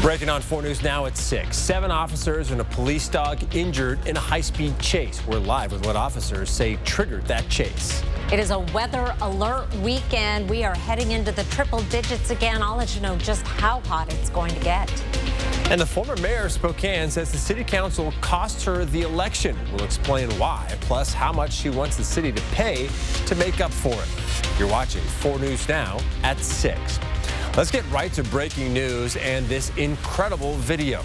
Breaking on 4 News now at 6. 7 officers and a police dog injured in a high-speed chase. We're live with what officers say triggered that chase. It is a weather alert weekend. We are heading into the triple digits again. I'll let you know just how hot it's going to get. And the former mayor of Spokane says the city council cost her the election. We'll explain why, plus how much she wants the city to pay to make up for it. You're watching 4 News now at 6. Let's get right to breaking news and this incredible video.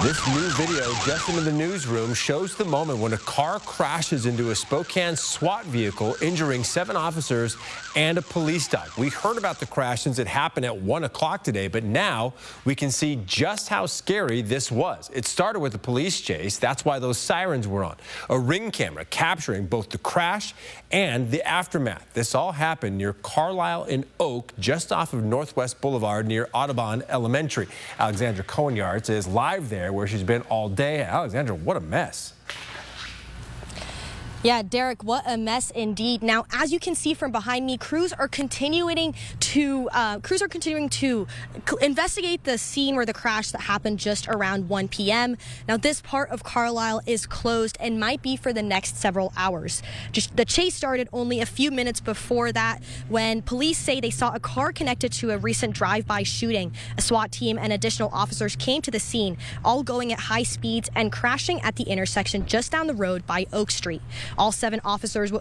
This new video just into the newsroom shows the moment when a car crashes into a Spokane SWAT vehicle, injuring 7 officers and a police dog. We heard about the crash since it happened at 1 o'clock today, but now we can see just how scary this was. It started with a police chase. That's why those sirens were on. A ring camera capturing both the crash and the aftermath. This all happened near Carlisle and Oak, just off of Northwest Boulevard near Audubon Elementary. Alexandra Cohen-Yards is live there, where she's been all day. Alexandra, what a mess. Yeah, Derek, what a mess indeed. Now, as you can see from behind me, crews are continuing to investigate the scene where the crash that happened just around 1 p.m. Now, this part of Carlisle is closed and might be for the next several hours. The chase started only a few minutes before that when police say they saw a car connected to a recent drive-by shooting. A SWAT team and additional officers came to the scene, all going at high speeds and crashing at the intersection just down the road by Oak Street. All 7 officers will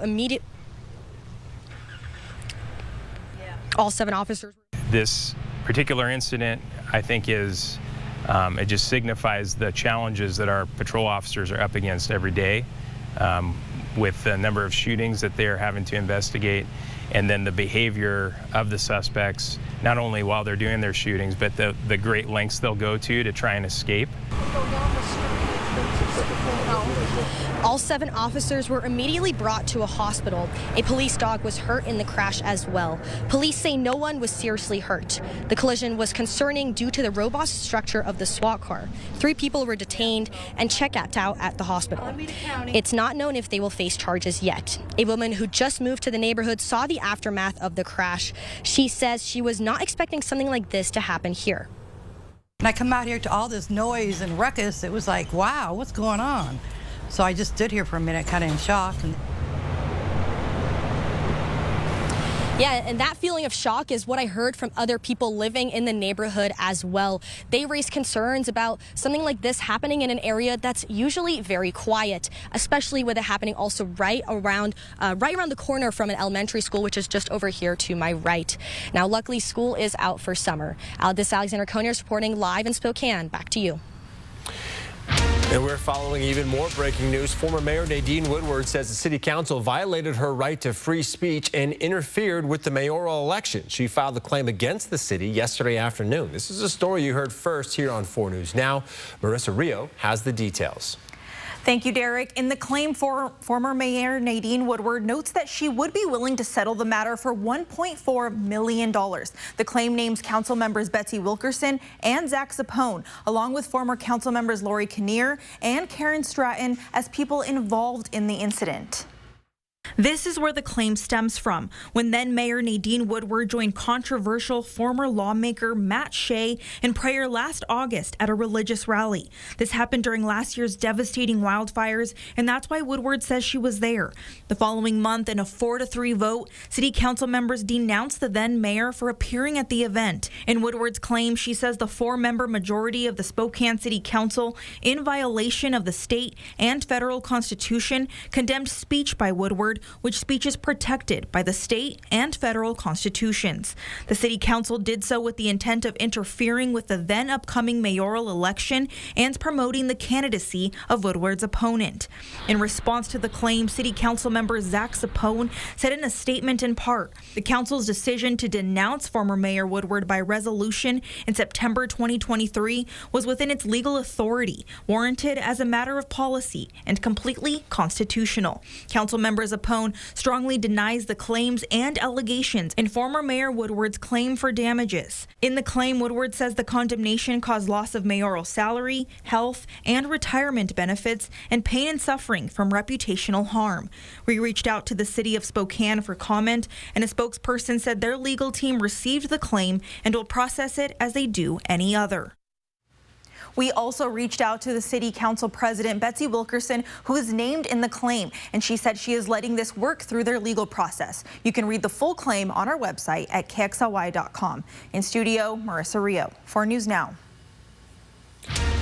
This particular incident, I think, is it just signifies the challenges that our patrol officers are up against every day, with the number of shootings that they're having to investigate, and then the behavior of the suspects, not only while they're doing their shootings, but the great lengths they'll go to try and escape. All 7 officers were immediately brought to a hospital. A police dog was hurt in the crash as well. Police say no one was seriously hurt. The collision was concerning due to the robust structure of the SWAT car. 3 people were detained and checked out at the hospital. It's not known if they will face charges yet. A woman who just moved to the neighborhood saw the aftermath of the crash. She says she was not expecting something like this to happen here. When I come out here to all this noise and ruckus, it was like, wow, what's going on? So I just stood here for a minute, kind of in shock. Yeah, and that feeling of shock is what I heard from other people living in the neighborhood as well. They raised concerns about something like this happening in an area that's usually very quiet, especially with it happening also right around the corner from an elementary school, which is just over here to my right. Now, luckily, school is out for summer. This Alexander Cohen reporting live in Spokane. Back to you. And we're following even more breaking news. Former Mayor Nadine Woodward says the city council violated her right to free speech and interfered with the mayoral election. She filed a claim against the city yesterday afternoon. This is a story you heard first here on 4 News Now. Marissa Rio has the details. Thank you, Derek. In the claim, former Mayor Nadine Woodward notes that she would be willing to settle the matter for $1.4 million. The claim names council members Betsy Wilkerson and Zach Sapone, along with former council members Lori Kinnear and Karen Stratton, as people involved in the incident. This is where the claim stems from, when then Mayor Nadine Woodward joined controversial former lawmaker Matt Shea in prayer last August at a religious rally. This happened during last year's devastating wildfires, and that's why Woodward says she was there. The following month, in a 4-3 vote, city council members denounced the then mayor for appearing at the event. In Woodward's claim, she says the 4-member majority of the Spokane City Council, in violation of the state and federal constitution, condemned speech by Woodward, which speech is protected by the state and federal constitutions. The city council did so with the intent of interfering with the then upcoming mayoral election and promoting the candidacy of Woodward's opponent. In response to the claim, city council member Zach Sapone said in a statement in part, the council's decision to denounce former Mayor Woodward by resolution in September 2023 was within its legal authority, warranted as a matter of policy, and completely constitutional. Council members Capone strongly denies the claims and allegations in former Mayor Woodward's claim for damages. In the claim, Woodward says the condemnation caused loss of mayoral salary, health, and retirement benefits, and pain and suffering from reputational harm. We reached out to the city of Spokane for comment, and a spokesperson said their legal team received the claim and will process it as they do any other. We also reached out to the city council president, Betsy Wilkerson, who is named in the claim, and she said she is letting this work through their legal process. You can read the full claim on our website at kxly.com. In studio, Marissa Rio, 4 News Now.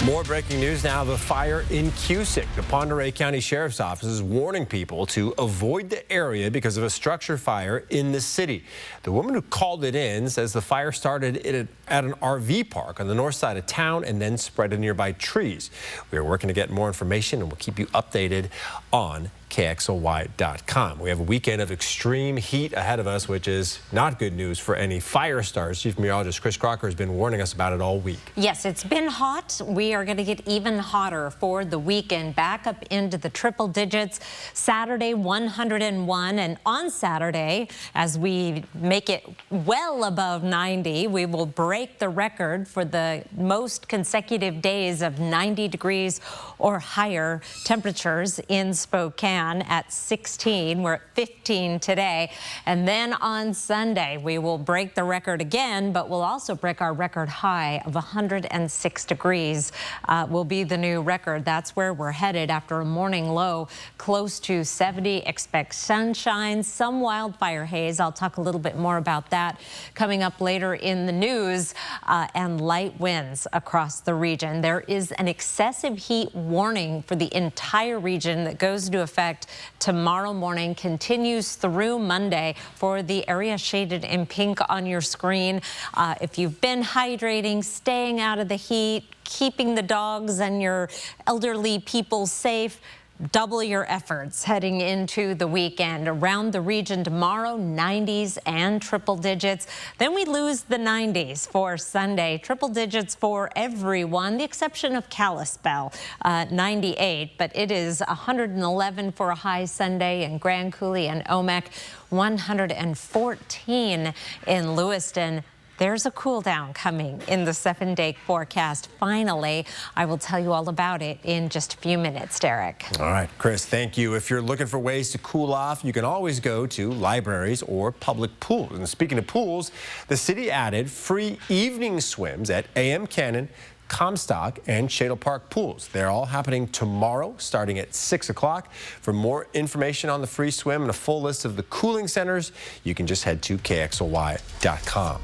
More breaking news now. The fire in Cusick. The Pend Oreille County Sheriff's Office is warning people to avoid the area because of a structure fire in the city. The woman who called it in says the fire started at an RV park on the north side of town and then spread to nearby trees. We are working to get more information, and we'll keep you updated on KXLY.com. We have a weekend of extreme heat ahead of us, which is not good news for any fire stars. Chief Meteorologist Chris Crocker has been warning us about it all week. Yes, it's been hot. We are going to get even hotter for the weekend, back up into the triple digits. Saturday, 101. And on Saturday, as we make it well above 90, we will break the record for the most consecutive days of 90 degrees or higher temperatures in Spokane. At 16. We're at 15 today. And then on Sunday, we will break the record again, but we'll also break our record high of 106 degrees will be the new record. That's where we're headed after a morning low close to 70. Expect sunshine, some wildfire haze. I'll talk a little bit more about that coming up later in the news, and light winds across the region. There is an excessive heat warning for the entire region that goes into effect tomorrow morning, continues through Monday for the area shaded in pink on your screen. If you've been hydrating, staying out of the heat, keeping the dogs and your elderly people safe, double your efforts heading into the weekend. Around the region tomorrow, 90s and triple digits. Then we lose the 90s for Sunday. Triple digits for everyone, the exception of Kalispell, 98. But it is 111 for a high Sunday in Grand Coulee and Omek, 114 in Lewiston. There's a cool down coming in the 7-day forecast. Finally, I will tell you all about it in just a few minutes, Derek. All right, Chris, thank you. If you're looking for ways to cool off, you can always go to libraries or public pools. And speaking of pools, the city added free evening swims at AM Cannon, Comstock, and Shadle Park pools. They're all happening tomorrow, starting at 6 o'clock. For more information on the free swim and a full list of the cooling centers, you can just head to KXLY.com.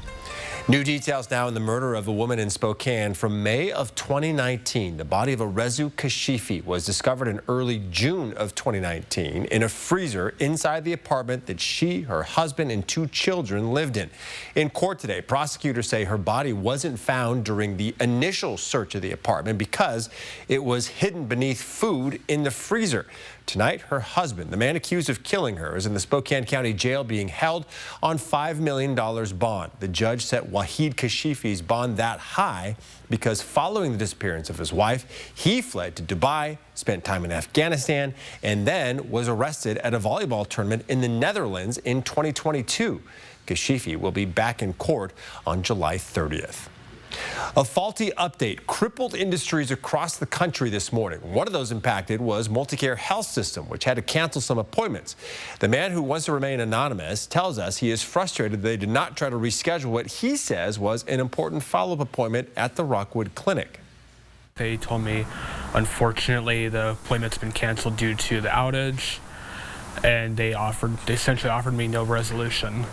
New details now in the murder of a woman in Spokane from May of 2019. The body of Arezu Kashifi was discovered in early June of 2019 in a freezer inside the apartment that she, her husband, and 2 children lived in. In court today, prosecutors say her body wasn't found during the initial search of the apartment because it was hidden beneath food in the freezer. Tonight, her husband, the man accused of killing her, is in the Spokane County Jail being held on $5 million bond. The judge set Wahid Kashifi's bond that high because following the disappearance of his wife, he fled to Dubai, spent time in Afghanistan, and then was arrested at a volleyball tournament in the Netherlands in 2022. Kashifi will be back in court on July 30th. A faulty update crippled industries across the country this morning. One of those impacted was Multicare Health System, which had to cancel some appointments. The man who wants to remain anonymous tells us he is frustrated they did not try to reschedule what he says was an important follow-up appointment at the Rockwood Clinic. They told me, unfortunately, the appointment's been canceled due to the outage, and they essentially offered me no resolution.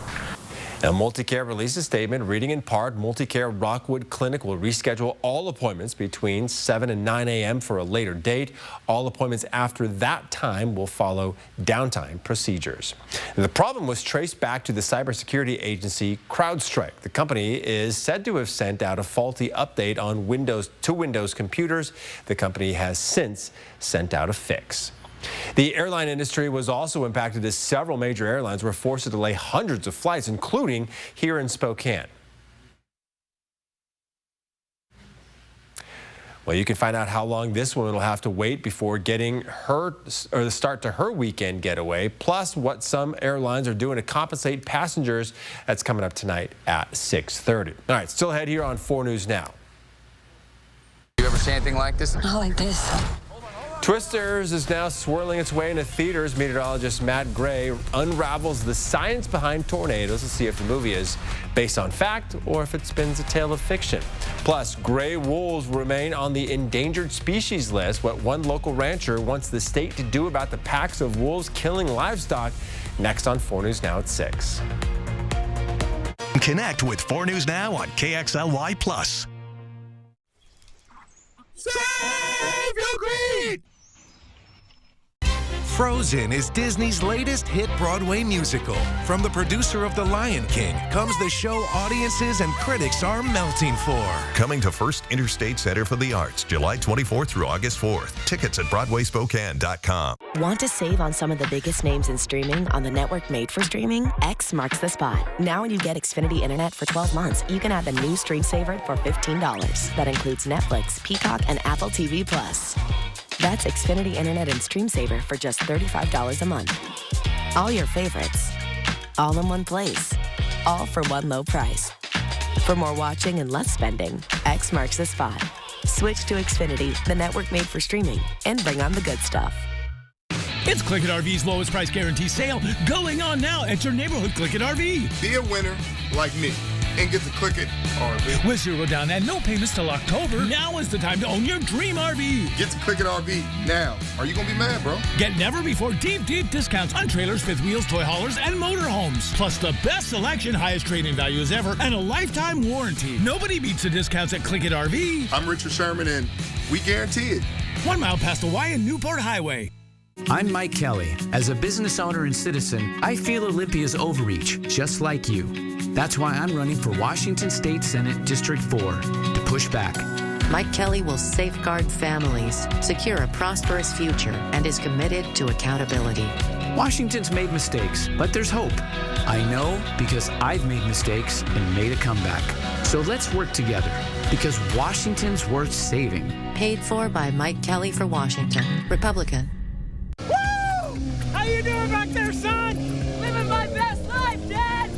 Now, Multicare released a statement reading in part, Multicare Rockwood Clinic will reschedule all appointments between 7 and 9 a.m. for a later date. All appointments after that time will follow downtime procedures. And the problem was traced back to the cybersecurity agency CrowdStrike. The company is said to have sent out a faulty update on Windows computers. The company has since sent out a fix. The airline industry was also impacted as several major airlines were forced to delay hundreds of flights, including here in Spokane. Well, you can find out how long this woman will have to wait before getting the start to her weekend getaway, plus what some airlines are doing to compensate passengers. That's coming up tonight at 6:30. All right, still ahead here on 4 News Now. You ever see anything like this? Not like this. Twisters is now swirling its way into theaters. Meteorologist Matt Gray unravels the science behind tornadoes to see if the movie is based on fact or if it spins a tale of fiction. Plus, gray wolves remain on the endangered species list. What one local rancher wants the state to do about the packs of wolves killing livestock. Next on 4 News Now at 6. Connect with 4 News Now on KXLY+. Save your greed! Frozen is Disney's latest hit Broadway musical. From the producer of The Lion King comes the show audiences and critics are melting for. Coming to First Interstate Center for the Arts, July 24th through August 4th. Tickets at BroadwaySpokane.com. Want to save on some of the biggest names in streaming on the network made for streaming? X marks the spot. Now when you get Xfinity Internet for 12 months, you can have the new Stream Saver for $15. That includes Netflix, Peacock, and Apple TV+. That's Xfinity Internet and Stream Saver for just $35 a month. All your favorites, all in one place, all for one low price. For more watching and less spending, X marks the spot. Switch to Xfinity, the network made for streaming, and bring on the good stuff. It's Click It RV's lowest price guarantee sale going on now at your neighborhood Click It RV. Be a winner like me and get to Click It RV. With 0 down and no payments till October, now is the time to own your dream RV. Get to Click It RV now. Are you going to be mad, bro? Get never before deep discounts on trailers, fifth wheels, toy haulers, and motorhomes. Plus the best selection, highest trade-in values ever, and a lifetime warranty. Nobody beats the discounts at Click It RV. I'm Richard Sherman, and we guarantee it. 1 mile past the Y and Newport Highway. I'm Mike Kelly. As a business owner and citizen, I feel Olympia's overreach, just like you. That's why I'm running for Washington State Senate District 4 to push back. Mike Kelly will safeguard families, secure a prosperous future, and is committed to accountability. Washington's made mistakes, but there's hope. I know because I've made mistakes and made a comeback. So let's work together, because Washington's worth saving. Paid for by Mike Kelly for Washington, Republican. Woo! How you doing back there, son? Living my best life, Dad!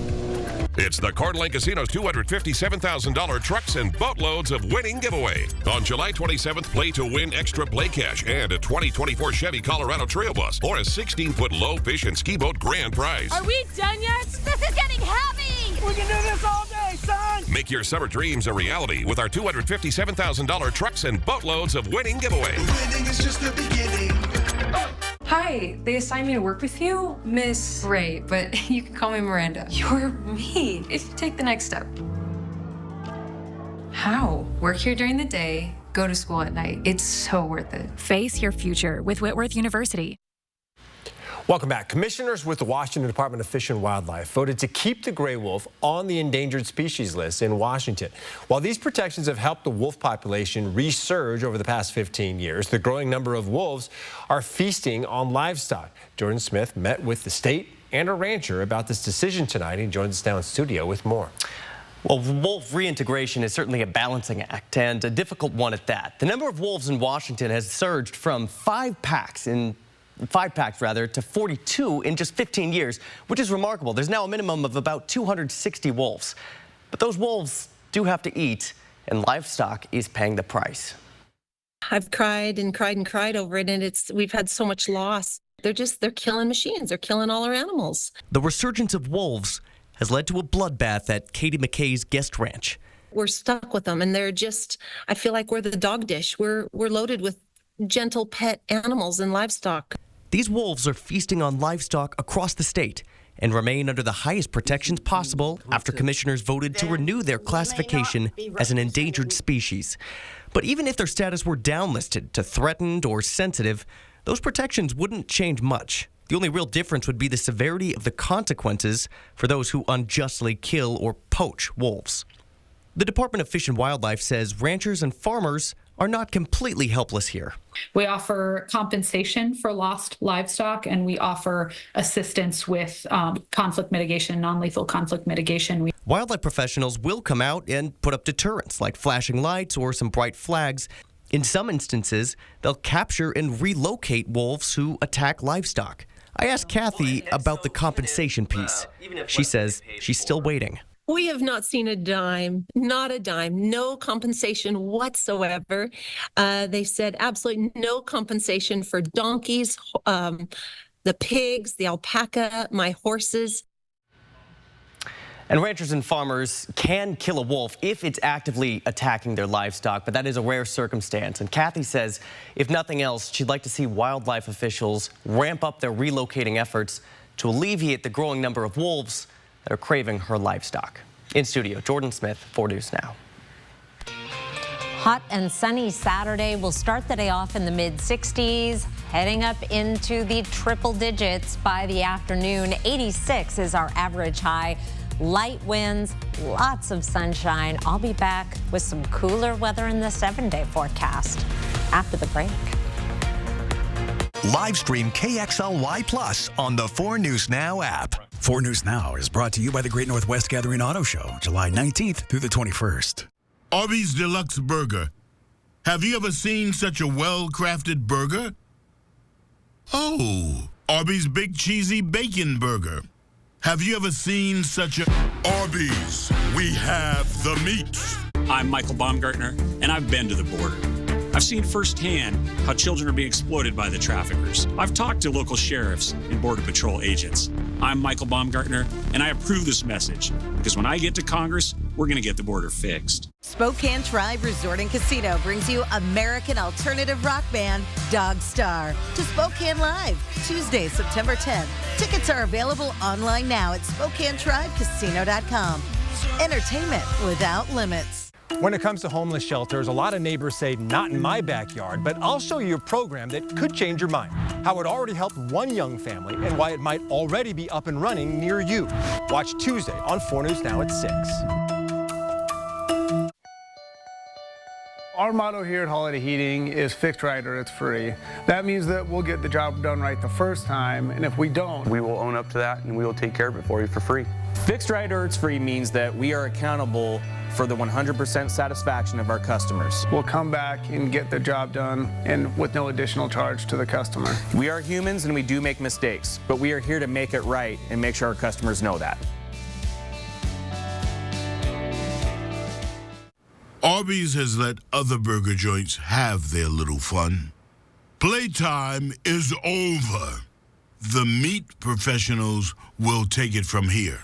It's the Coeur d'Alene Casino's $257,000 trucks and boatloads of winning giveaway. On July 27th, play to win extra play cash and a 2024 Chevy Colorado Trail Bus or a 16-foot low fish and ski boat grand prize. Are we done yet? This is getting heavy! We can do this all day, son! Make your summer dreams a reality with our $257,000 trucks and boatloads of winning giveaway. Winning is just the beginning. Hi, they assigned me to work with you, Miss Ray, but you can call me Miranda. You're me if you take the next step. How? Work here during the day, go to school at night. It's so worth it. Face your future with Whitworth University. Welcome back. Commissioners with the Washington Department of Fish and Wildlife voted to keep the gray wolf on the endangered species list in Washington. While these protections have helped the wolf population resurge over the past 15 years, the growing number of wolves are feasting on livestock. Jordan Smith met with the state and a rancher about this decision tonight. He joins us now in studio with more. Well, wolf reintegration is certainly a balancing act, and a difficult one at that. The number of wolves in Washington has surged from 5 packs to 42 in just 15 years, which is remarkable. There's now a minimum of about 260 wolves. But those wolves do have to eat, and livestock is paying the price. I've cried and cried and cried over it, and we've had so much loss. They're killing machines. They're killing all our animals. The resurgence of wolves has led to a bloodbath at Katie McKay's guest ranch. We're stuck with them, and I feel like we're the dog dish. We're loaded with gentle pet animals and livestock. These wolves are feasting on livestock across the state and remain under the highest protections possible after commissioners voted to renew their classification as an endangered species. But even if their status were downlisted to threatened or sensitive, those protections wouldn't change much. The only real difference would be the severity of the consequences for those who unjustly kill or poach wolves. The Department of Fish and Wildlife says ranchers and farmers are not completely helpless here. We offer compensation for lost livestock, and we offer assistance with conflict mitigation, non-lethal conflict mitigation. Wildlife professionals will come out and put up deterrents like flashing lights or some bright flags. In some instances, they'll capture and relocate wolves who attack livestock. I asked Kathy about the compensation piece. She says she's still waiting. We have not seen a dime, not a dime, no compensation whatsoever. They said absolutely no compensation for donkeys, the pigs, the alpaca, my horses. And ranchers and farmers can kill a wolf if it's actively attacking their livestock, but that is a rare circumstance. And Kathy says, if nothing else, she'd like to see wildlife officials ramp up their relocating efforts to alleviate the growing number of wolves that are craving her livestock. In studio, Jordan Smith, 4 News Now. Hot and sunny Saturday. We'll start the day off in the mid-60s, heading up into the triple digits by the afternoon. 86 is our average high. Light winds, lots of sunshine. I'll be back with some cooler weather in the 7-day forecast after the break. Live stream KXLY Plus on the 4 News Now app. 4 News Now is brought to you by the Great Northwest Gathering Auto Show, July 19th through the 21st. Arby's Deluxe Burger. Have you ever seen such a well-crafted burger? Oh, Arby's Big Cheesy Bacon Burger. Have you ever seen such a... Arby's, we have the meats. I'm Michael Baumgartner, and I've been to the border. I've seen firsthand how children are being exploited by the traffickers. I've talked to local sheriffs and Border Patrol agents. I'm Michael Baumgartner, and I approve this message because when I get to Congress, we're going to get the border fixed. Spokane Tribe Resort and Casino brings you American alternative rock band Dog Star to Spokane Live, Tuesday, September 10th. Tickets are available online now at SpokaneTribeCasino.com. Entertainment without limits. When it comes to homeless shelters, a lot of neighbors say, not in my backyard, but I'll show you a program that could change your mind. How it already helped one young family and why it might already be up and running near you. Watch Tuesday on 4 News Now at 6. Our motto here at Holiday Heating is fixed right or it's free. That means that we'll get the job done right the first time, and if we don't, we will own up to that and we will take care of it for you for free. Fixed right or it's free means that we are accountable for the 100% satisfaction of our customers. We'll come back and get the job done and with no additional charge to the customer. We are humans and we do make mistakes, but we are here to make it right and make sure our customers know that. Arby's has let other burger joints have their little fun. Playtime is over. The meat professionals will take it from here.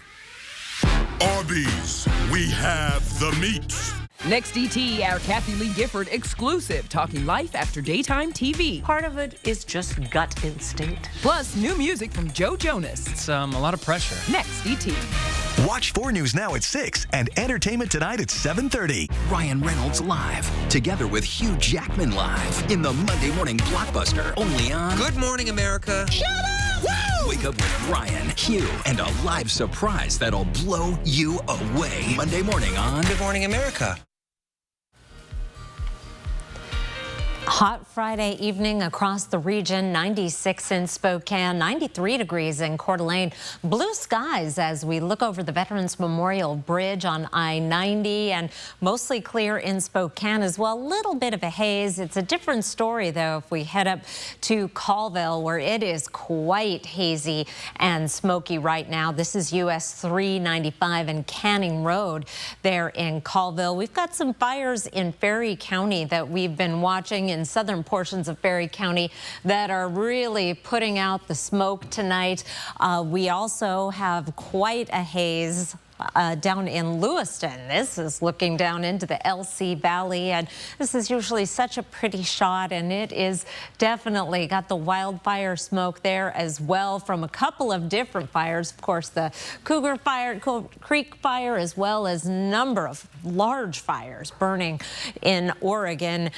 Arby's, we have the meats. Next ET, our Kathy Lee Gifford exclusive, talking life after daytime TV. Part of it is just gut instinct. Plus, new music from Joe Jonas. It's a lot of pressure. Next ET. Watch 4 News Now at 6 and Entertainment Tonight at 7:30. Ryan Reynolds live, together with Hugh Jackman live in the Monday morning blockbuster, only on Good Morning America. Shut up! Woo! Wake up with Ryan, Hugh, and a live surprise that'll blow you away. Monday morning on Good Morning America. Hot Friday evening across the region, 96 in Spokane, 93 degrees in Coeur d'Alene. Blue skies as we look over the Veterans Memorial Bridge on I-90 and mostly clear in Spokane as well. A little bit of a haze. It's a different story, though, if we head up to Colville, where it is quite hazy and smoky right now. This is US 395 and Canning Road there in Colville. We've got some fires in Ferry County that we've been watching in southern portions of Ferry County that are really putting out the smoke tonight. We also have quite a haze down in Lewiston. This is looking down into the LC Valley, and this is usually such a pretty shot, and it is definitely got the wildfire smoke there as well from a couple of different fires. Of course, the Cougar Fire, Creek Fire, as well as a number of large fires burning in Oregon,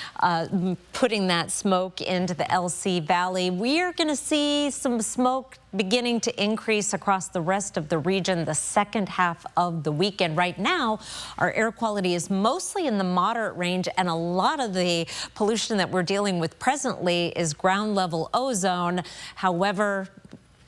putting that smoke into the LC Valley. We are going to see some smoke beginning to increase across the rest of the region the second half of the weekend. Right now, our air quality is mostly in the moderate range, and a lot of the pollution that we're dealing with presently is ground level ozone. However,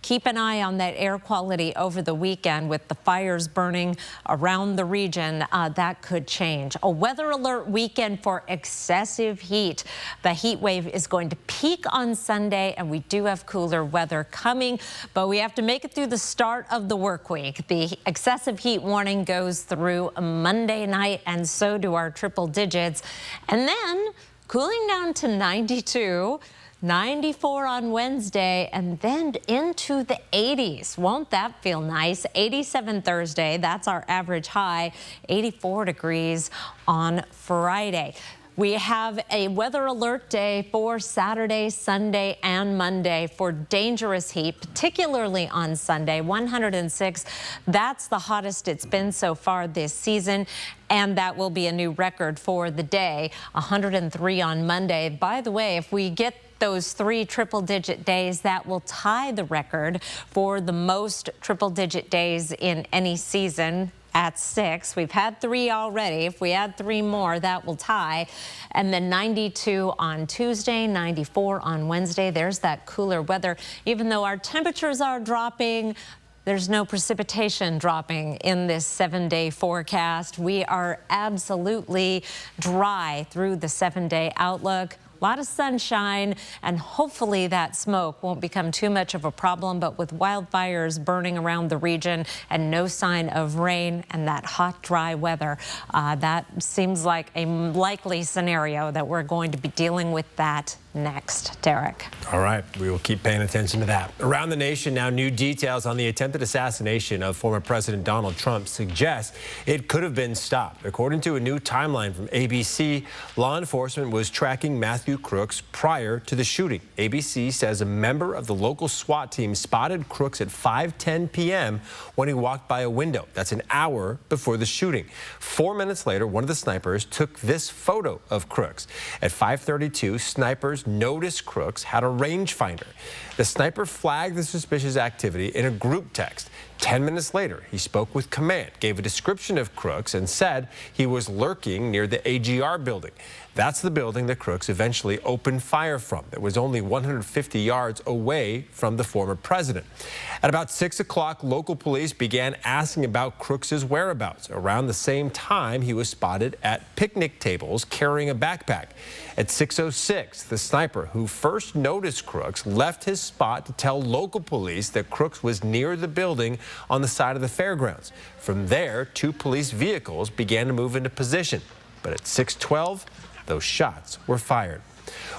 keep an eye on that air quality over the weekend with the fires burning around the region. That could change. A weather alert weekend for excessive heat. The heat wave is going to peak on Sunday, and we do have cooler weather coming, but we have to make it through the start of the work week. The excessive heat warning goes through Monday night, and so do our triple digits. And then cooling down to 92. 94 on Wednesday, and then into the 80s. Won't that feel nice? 87 Thursday, that's our average high. 84 degrees on Friday. We have a weather alert day for Saturday, Sunday, and Monday for dangerous heat, particularly on Sunday, 106. That's the hottest it's been so far this season, and that will be a new record for the day, 103 on Monday. By the way, if we get those 3 triple-digit days, that will tie the record for the most triple-digit days in any season at 6. We've had 3 already. If we add 3 more, that will tie. And then 92 on Tuesday, 94 on Wednesday. There's that cooler weather. Even though our temperatures are dropping, there's no precipitation dropping in this 7-day forecast. We are absolutely dry through the 7-day outlook. A lot of sunshine, and hopefully that smoke won't become too much of a problem. But with wildfires burning around the region and no sign of rain and that hot, dry weather, that seems like a likely scenario that we're going to be dealing with that next. Derek. All right, we will keep paying attention to that. Around the nation now, new details on the attempted assassination of former President Donald Trump suggest it could have been stopped. According to a new timeline from ABC, law enforcement was tracking Matthew Crooks prior to the shooting. ABC says a member of the local SWAT team spotted Crooks at 5:10 p.m. when he walked by a window. That's an hour before the shooting. 4 minutes later, one of the snipers took this photo of Crooks. At 5:32, snipers noticed Crooks had a rangefinder. The sniper flagged the suspicious activity in a group text. 10 minutes later, he spoke with command, gave a description of Crooks, and said he was lurking near the AGR building. That's the building that Crooks eventually opened fire from. It was only 150 yards away from the former president. At about 6 o'clock, local police began asking about Crooks' whereabouts. Around the same time, he was spotted at picnic tables carrying a backpack. At 6:06, the sniper who first noticed Crooks left his spot to tell local police that Crooks was near the building on the side of the fairgrounds. From there, 2 police vehicles began to move into position. But at 6:12, those shots were fired.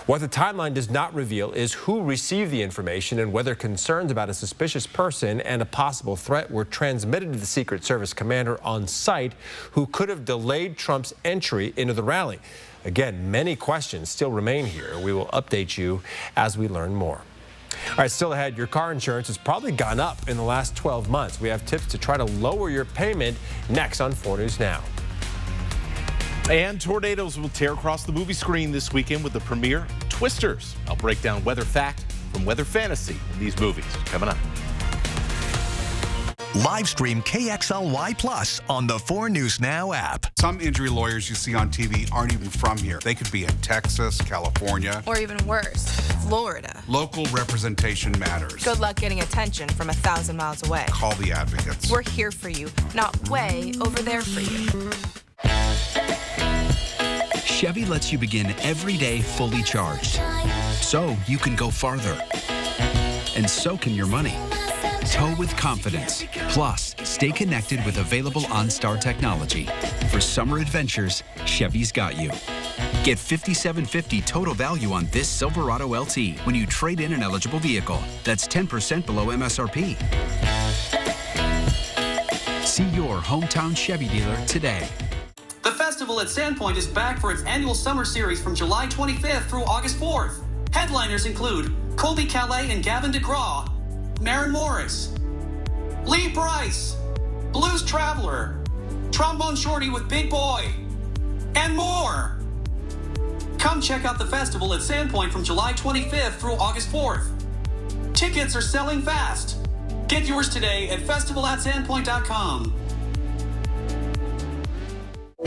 What the timeline does not reveal is who received the information and whether concerns about a suspicious person and a possible threat were transmitted to the Secret Service commander on site, who could have delayed Trump's entry into the rally. Again, many questions still remain here. We will update you as we learn more. All right, still ahead, your car insurance has probably gone up in the last 12 months. We have tips to try to lower your payment next on 4 News Now. And tornadoes will tear across the movie screen this weekend with the premiere Twisters. I'll break down weather fact from weather fantasy in these movies coming up. Live stream KXLY Plus on the 4 News Now app. Some injury lawyers you see on TV aren't even from here. They could be in Texas, California, or even worse, Florida. Local representation matters. Good luck getting attention from 1,000 miles away. Call the advocates. We're here for you, not way over there for you. Chevy lets you begin every day fully charged, so you can go farther. And so can your money. Tow with confidence. Plus, stay connected with available OnStar technology. For summer adventures, Chevy's got you. Get $5,750 total value on this Silverado LT when you trade in an eligible vehicle. That's 10% below MSRP. See your hometown Chevy dealer today. The festival at Sandpoint is back for its annual summer series from July 25th through August 4th. Headliners include Colby Calais and Gavin DeGraw, Maren Morris, Lee Brice, Blues Traveler, Trombone Shorty with Big Boy, and more. Come check out the festival at Sandpoint from July 25th through August 4th. Tickets are selling fast. Get yours today at festivalatsandpoint.com.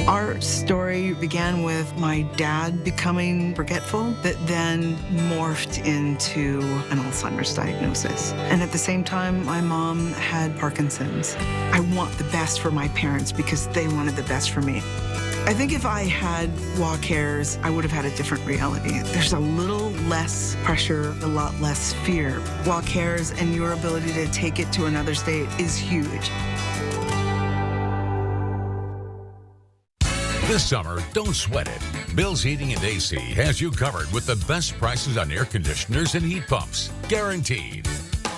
Our story began with my dad becoming forgetful, that then morphed into an Alzheimer's diagnosis. And at the same time, my mom had Parkinson's. I want the best for my parents because they wanted the best for me. I think if I had walk hairs, I would have had a different reality. There's a little less pressure, a lot less fear. Walk hairs and your ability to take it to another state is huge. This summer, don't sweat it. Bill's Heating and AC has you covered with the best prices on air conditioners and heat pumps. Guaranteed.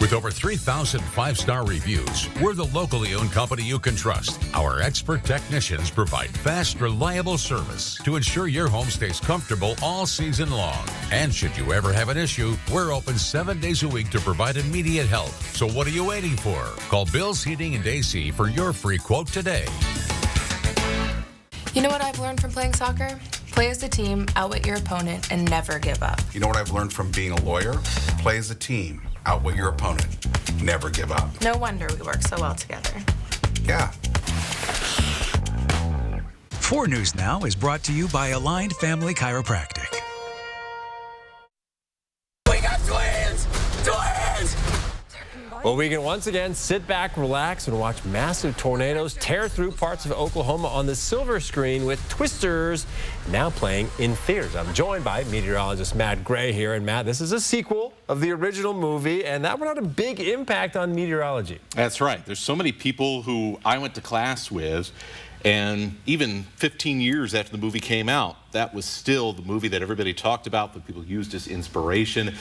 With over 3,000 five-star reviews, we're the locally owned company you can trust. Our expert technicians provide fast, reliable service to ensure your home stays comfortable all season long. And should you ever have an issue, we're open 7 days a week to provide immediate help. So what are you waiting for? Call Bill's Heating and AC for your free quote today. You know what I've learned from playing soccer? Play as a team, outwit your opponent, and never give up. You know what I've learned from being a lawyer? Play as a team, outwit your opponent, never give up. No wonder we work so well together. Yeah. 4 News Now is brought to you by Aligned Family Chiropractic. We got twins! Twins! Well, we can once again sit back, relax, and watch massive tornadoes tear through parts of Oklahoma on the silver screen with Twisters now playing in theaters. I'm joined by meteorologist Matt Gray here. And Matt, this is a sequel of the original movie, and that one had a big impact on meteorology. That's right. There's so many people who I went to class with, and even 15 years after the movie came out, that was still the movie that everybody talked about, that people used as inspiration.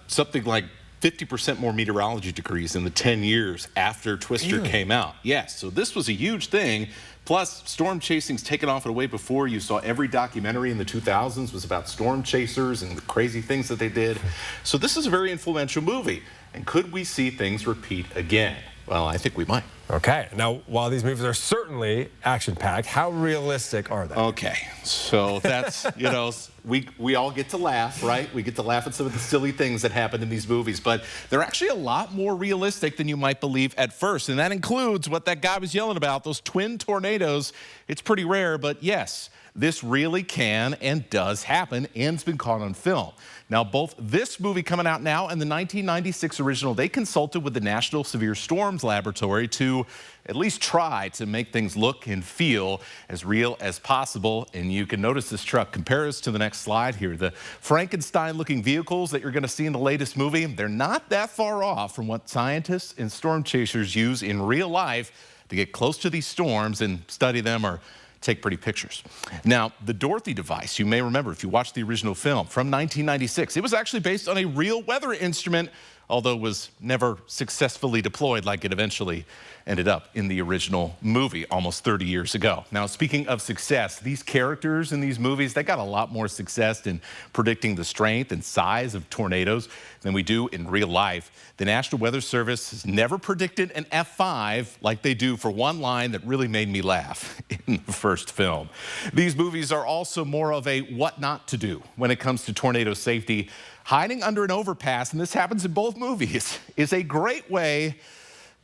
Something like 50% more meteorology degrees in the 10 years after Twister came out. Yes, so this was a huge thing. Plus, storm chasing's taken off and away before. You saw every documentary in the 2000s was about storm chasers and the crazy things that they did. So this is a very influential movie. And could we see things repeat again? Well, I think we might. Okay. Now, while these movies are certainly action-packed, how realistic are they? Okay. So that's, you know, we all get to laugh, right? We get to laugh at some of the silly things that happen in these movies, but they're actually a lot more realistic than you might believe at first. And that includes what that guy was yelling about, those twin tornadoes. It's pretty rare, but yes, this really can and does happen, and it's been caught on film. Now, both this movie coming out now and the 1996 original, they consulted with the National Severe Storms Laboratory to at least try to make things look and feel as real as possible. And you can notice this truck. Compare us to the next slide here. The Frankenstein-looking vehicles that you're going to see in the latest movie, they're not that far off from what scientists and storm chasers use in real life to get close to these storms and study them or take pretty pictures. Now, the Dorothy device, you may remember if you watched the original film from 1996, it was actually based on a real weather instrument, although was never successfully deployed like it eventually ended up in the original movie almost 30 years ago. Now, speaking of success, these characters in these movies, they got a lot more success in predicting the strength and size of tornadoes than we do in real life. The National Weather Service has never predicted an F5 like they do for one line that really made me laugh in the first film. These movies are also more of a what not to do when it comes to tornado safety. Hiding under an overpass, and this happens in both movies, is a great way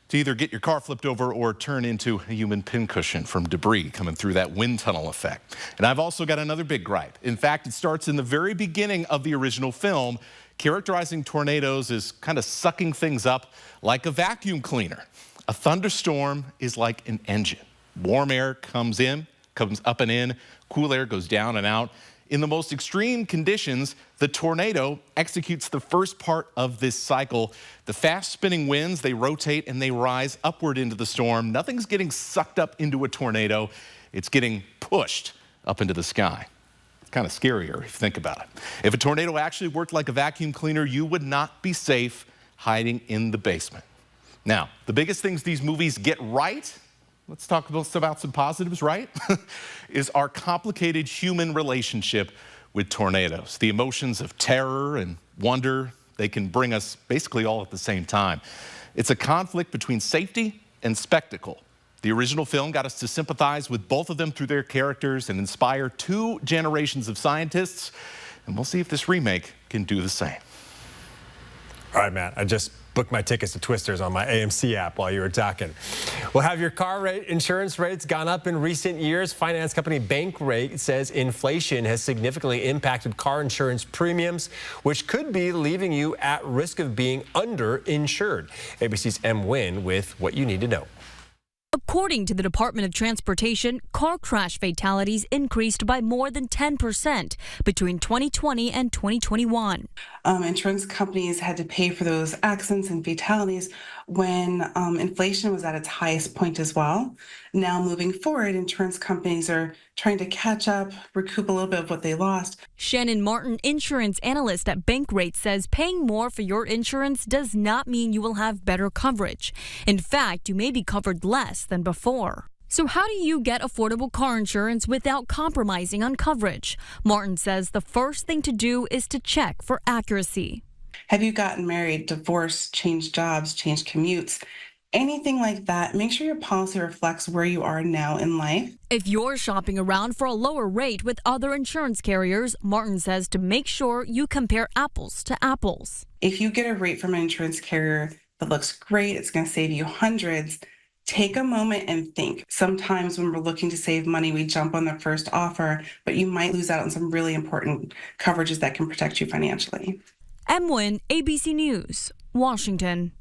to either get your car flipped over or turn into a human pincushion from debris coming through that wind tunnel effect. And I've also got another big gripe. In fact, it starts in the very beginning of the original film, characterizing tornadoes as kind of sucking things up like a vacuum cleaner. A thunderstorm is like an engine. Warm air comes up and in, cool air goes down and out. In the most extreme conditions, the tornado executes the first part of this cycle. The fast spinning winds, they rotate and they rise upward into the storm. Nothing's getting sucked up into a tornado. It's getting pushed up into the sky. It's kind of scarier if you think about it. If a tornado actually worked like a vacuum cleaner, you would not be safe hiding in the basement. Now, the biggest things these movies get right, let's talk about some positives, right? Is our complicated human relationship with tornadoes. The emotions of terror and wonder, they can bring us basically all at the same time. It's a conflict between safety and spectacle. The original film got us to sympathize with both of them through their characters and inspire 2 generations of scientists. And we'll see if this remake can do the same. All right, Matt, I just booked my tickets to Twisters on my AMC app while you were talking. Well, have your car insurance rates gone up in recent years? Finance company Bankrate says inflation has significantly impacted car insurance premiums, which could be leaving you at risk of being underinsured. ABC's M. Wynn with what you need to know. According to the Department of Transportation, car crash fatalities increased by more than 10% between 2020 and 2021. Insurance companies had to pay for those accidents and fatalities when inflation was at its highest point as well. Now moving forward, insurance companies are trying to catch up, recoup a little bit of what they lost. Shannon Martin, insurance analyst at Bankrate, says paying more for your insurance does not mean you will have better coverage. In fact, you may be covered less than before. So how do you get affordable car insurance without compromising on coverage? Martin says the first thing to do is to check for accuracy. Have you gotten married, divorced, changed jobs, changed commutes? Anything like that, make sure your policy reflects where you are now in life. If you're shopping around for a lower rate with other insurance carriers, Martin says to make sure you compare apples to apples. If you get a rate from an insurance carrier that looks great, it's going to save you hundreds. Take a moment and think. Sometimes when we're looking to save money, we jump on the first offer, but you might lose out on some really important coverages that can protect you financially. M. Wynn, ABC News, Washington.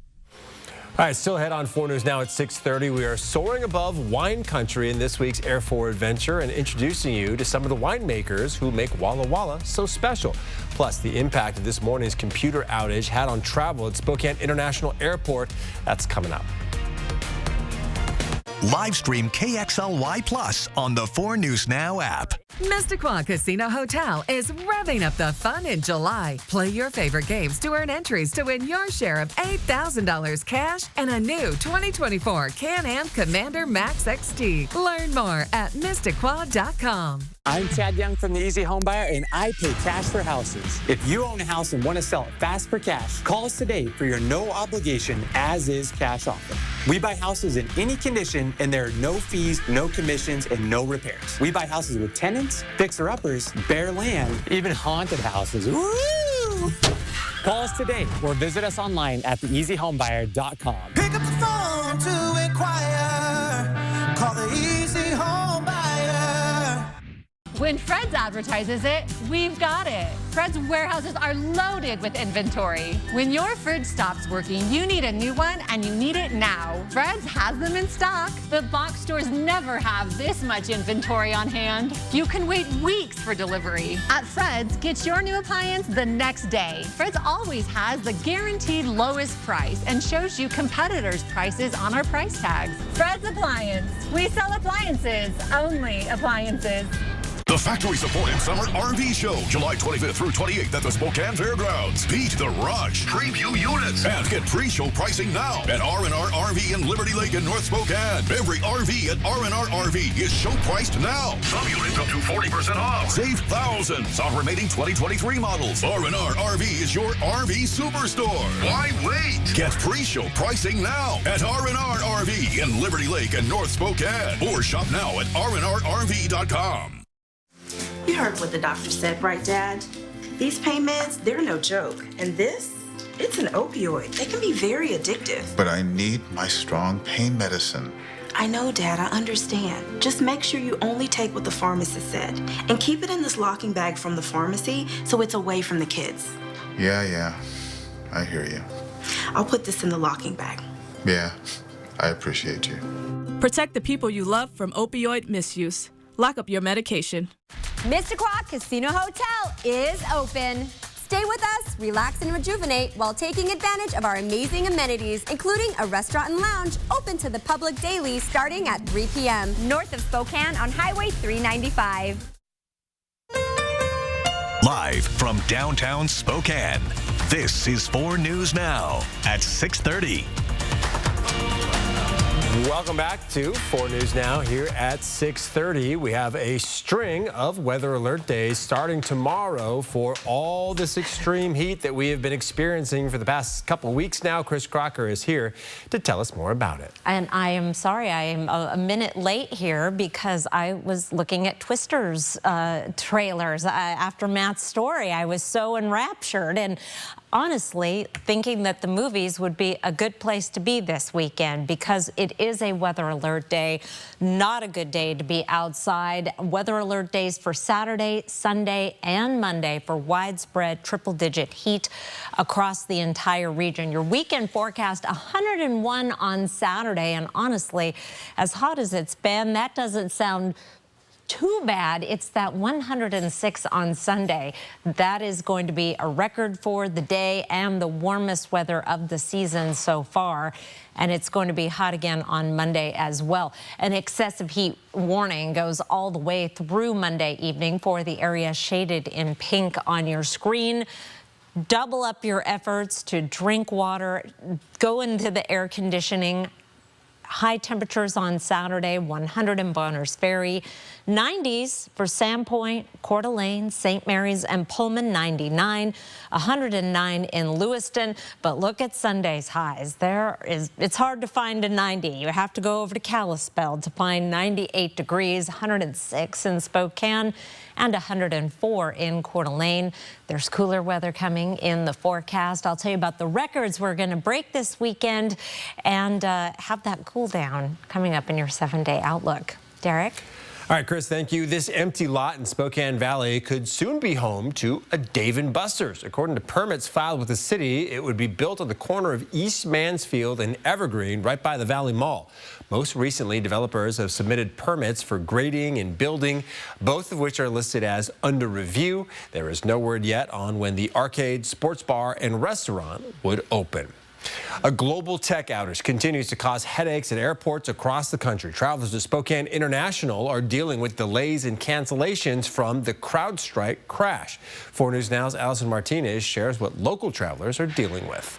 All right, still ahead on 4 News Now at 6:30. We are soaring above wine country in this week's Air 4 adventure and introducing you to some of the winemakers who make Walla Walla so special. Plus, the impact of this morning's computer outage had on travel at Spokane International Airport. That's coming up. Live stream KXLY Plus on the 4 News Now app. Mystic Casino Hotel is revving up the fun in July. Play your favorite games to earn entries to win your share of $8,000 cash and a new 2024 Can-Am Commander Max XT. Learn more at mysticquad.com. I'm Chad Young from the Easy Home Buyer, and I pay cash for houses. If you own a house and want to sell it fast for cash, call us today for your no obligation as-is cash offer. We buy houses in any condition, and there are no fees, no commissions, and no repairs. We buy houses with tenants, fixer-uppers, bare land, even haunted houses. Woo! Call us today or visit us online at theeasyhomebuyer.com. Pick up the phone to inquire. Call the Easy Home Buyer. When Fred's advertises it, we've got it. Fred's warehouses are loaded with inventory. When your fridge stops working, you need a new one, and you need it now. Fred's has them in stock. The box stores never have this much inventory on hand. You can wait weeks for delivery. At Fred's, get your new appliance the next day. Fred's always has the guaranteed lowest price and shows you competitors' prices on our price tags. Fred's Appliance. We sell appliances, only appliances. The factory-supported Summer RV Show, July 25th through 28th at the Spokane Fairgrounds. Beat the rush. Preview units. And get pre-show pricing now at R&R RV in Liberty Lake in North Spokane. Every RV at R&R RV is show priced now. Some units up to 40% off. Save thousands on remaining 2023 models. R&R RV is your RV superstore. Why wait? Get pre-show pricing now at R&R RV in Liberty Lake and North Spokane. Or shop now at rnrrv.com. You heard what the doctor said, right, Dad? These pain meds, they're no joke. And this, it's an opioid. They can be very addictive. But I need my strong pain medicine. I know, Dad, I understand. Just make sure you only take what the pharmacist said. And keep it in this locking bag from the pharmacy so it's away from the kids. Yeah, I hear you. I'll put this in the locking bag. Yeah, I appreciate you. Protect the people you love from opioid misuse. Lock up your medication. Mystic Rock Casino Hotel is open. Stay with us, relax and rejuvenate while taking advantage of our amazing amenities, including a restaurant and lounge open to the public daily starting at 3 p.m. north of Spokane on Highway 395. Live from downtown Spokane, this is 4 News Now at 6:30. Welcome back to 4 News Now here at 6:30. We have a string of weather alert days starting tomorrow for all this extreme heat that we have been experiencing for the past couple weeks now. Chris Crocker is here to tell us more about it. And I am sorry, I am a minute late here because I was looking at Twisters trailers after Matt's story. I was so enraptured, and honestly thinking that the movies would be a good place to be this weekend because it is a weather alert day. Not a good day to be outside. Weather alert days for Saturday, Sunday, and Monday for widespread triple-digit heat across the entire region. Your weekend forecast, 101 on Saturday, and honestly, as hot as it's been, that doesn't sound too bad. It's that 106 on Sunday. That is going to be a record for the day and the warmest weather of the season so far. And it's going to be hot again on Monday as well. An excessive heat warning goes all the way through Monday evening for the area shaded in pink on your screen. Double up your efforts to drink water, go into the air conditioning. High temperatures on Saturday, 100 in Bonners Ferry, 90s for Sandpoint, Coeur d'Alene, St. Mary's, and Pullman, 99, 109 in Lewiston. But look at Sunday's highs. It's hard to find a 90. You have to go over to Kalispell to find 98 degrees, 106 in Spokane, and 104 in Coeur d'Alene. There's cooler weather coming in the forecast. I'll tell you about the records we're going to break this weekend and have that cool down coming up in your 7-day outlook. Derek? All right, Chris, thank you. This empty lot in Spokane Valley could soon be home to a Dave & Buster's. According to permits filed with the city, it would be built on the corner of East Mansfield and Evergreen, right by the Valley Mall. Most recently, developers have submitted permits for grading and building, both of which are listed as under review. There is no word yet on when the arcade, sports bar, and restaurant would open. A global tech outage continues to cause headaches at airports across the country. Travelers to Spokane International are dealing with delays and cancellations from the CrowdStrike crash. 4 News Now's Allison Martinez shares what local travelers are dealing with.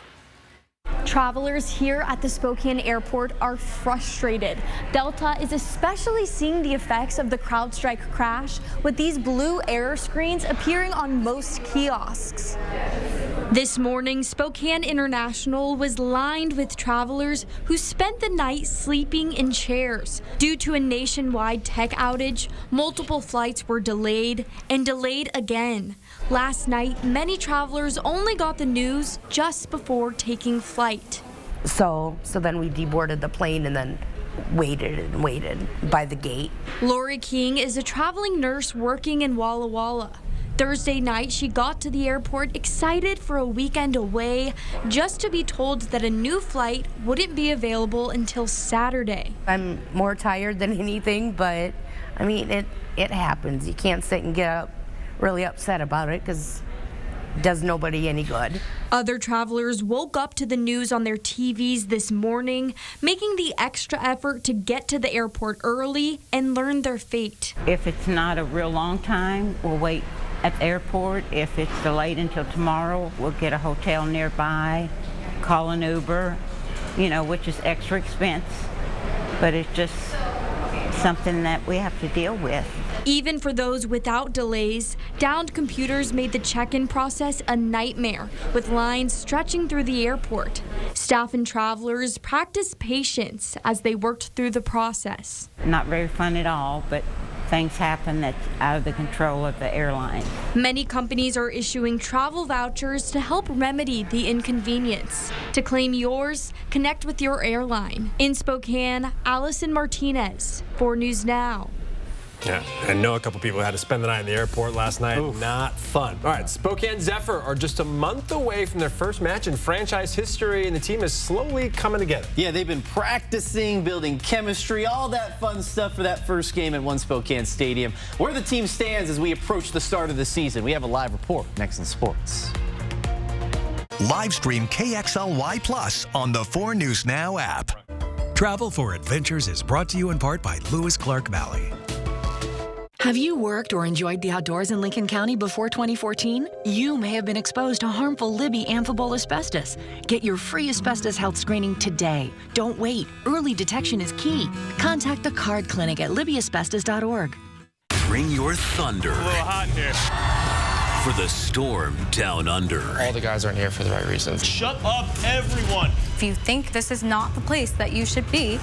Travelers here at the Spokane airport are frustrated. Delta is especially seeing the effects of the CrowdStrike crash with these blue error screens appearing on most kiosks. This morning, Spokane International was lined with travelers who spent the night sleeping in chairs. Due to a nationwide tech outage, multiple flights were delayed and delayed again. Last night, many travelers only got the news just before taking flight. So then we deboarded the plane and then waited by the gate. Lori King is a traveling nurse working in Walla Walla. Thursday night, she got to the airport excited for a weekend away, just to be told that a new flight wouldn't be available until Saturday. I'm more tired than anything, but I mean, it happens. You can't sit and get up really upset about it because it does nobody any good. Other travelers woke up to the news on their TVs this morning, making the extra effort to get to the airport early and learn their fate. If it's not a real long time, we'll wait at the airport. If it's delayed until tomorrow, we'll get a hotel nearby, call an Uber, which is extra expense, but it's just something that we have to deal with. Even for those without delays, downed computers made the check-in process a nightmare, with lines stretching through the airport. Staff and travelers practiced patience as they worked through the process. Not very fun at all, but things happen that's out of the control of the airline. Many companies are issuing travel vouchers to help remedy the inconvenience. To claim yours, connect with your airline. In Spokane, Allison Martinez, 4 News Now. Yeah, I know a couple people had to spend the night in the airport last night. Oof. Not fun. All right, Spokane Zephyr are just a month away from their first match in franchise history, and the team is slowly coming together. Yeah, they've been practicing, building chemistry, all that fun stuff for that first game at One Spokane Stadium. Where the team stands as we approach the start of the season. We have a live report next in sports. Live stream KXLY Plus on the 4 News Now app. Travel for Adventures is brought to you in part by Lewis Clark Valley. Have you worked or enjoyed the outdoors in Lincoln County before 2014? You may have been exposed to harmful Libby amphibole asbestos. Get your free asbestos health screening today. Don't wait. Early detection is key. Contact the Card Clinic at libbyasbestos.org. Bring your thunder. A little hot in here. For the storm down under. All the guys aren't here for the right reasons. Shut up, everyone. If you think this is not the place that you should be,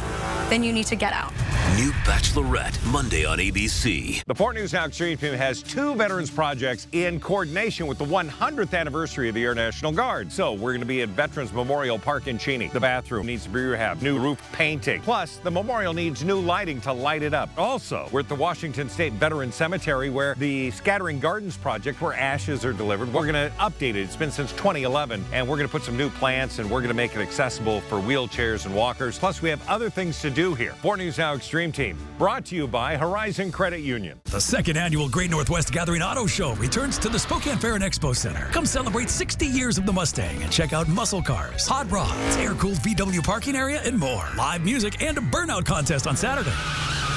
then you need to get out. New Bachelorette, Monday on ABC. The 4 News Now Extreme team has 2 veterans projects in coordination with the 100th anniversary of the Air National Guard. So we're going to be at Veterans Memorial Park in Cheney. The bathroom needs to be rehabbed, new roof painting. Plus, the memorial needs new lighting to light it up. Also, we're at the Washington State Veterans Cemetery where the Scattering Gardens project, where ashes are delivered. We're going to update it. It's been since 2011, and we're going to put some new plants, and we're going to make it accessible for wheelchairs and walkers. Plus, we have other things to do here. 4 News Now Extreme Team, brought to you by Horizon Credit Union. The second annual Great Northwest Gathering Auto Show returns to the Spokane Fair and Expo Center. Come celebrate 60 years of the Mustang and check out muscle cars, hot rods, air-cooled VW parking area, and more. Live music and a burnout contest on Saturday.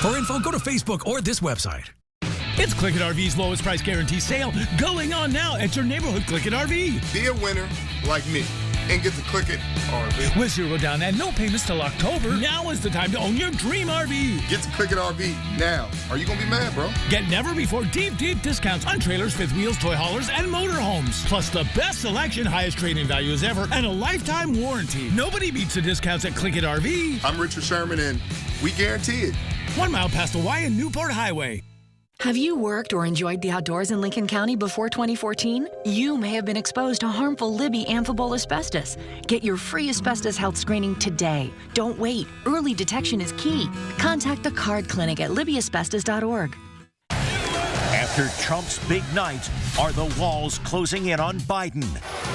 For info, go to Facebook or this website. It's Click It RV's lowest price guarantee sale going on now at your neighborhood Click It RV. Be a winner like me and get to Click It RV. With 0 down and no payments till October, now is the time to own your dream RV. Get to Click It RV now. Are you going to be mad, bro? Get never before deep discounts on trailers, fifth wheels, toy haulers, and motorhomes. Plus the best selection, highest trade-in values ever, and a lifetime warranty. Nobody beats the discounts at Click It RV. I'm Richard Sherman, and we guarantee it. 1 mile past the Y and Newport Highway. Have you worked or enjoyed the outdoors in Lincoln County before 2014? You may have been exposed to harmful Libby amphibole asbestos. Get your free asbestos health screening today. Don't wait. Early detection is key. Contact the Card Clinic at libbyasbestos.org. After Trump's big night, are the walls closing in on Biden?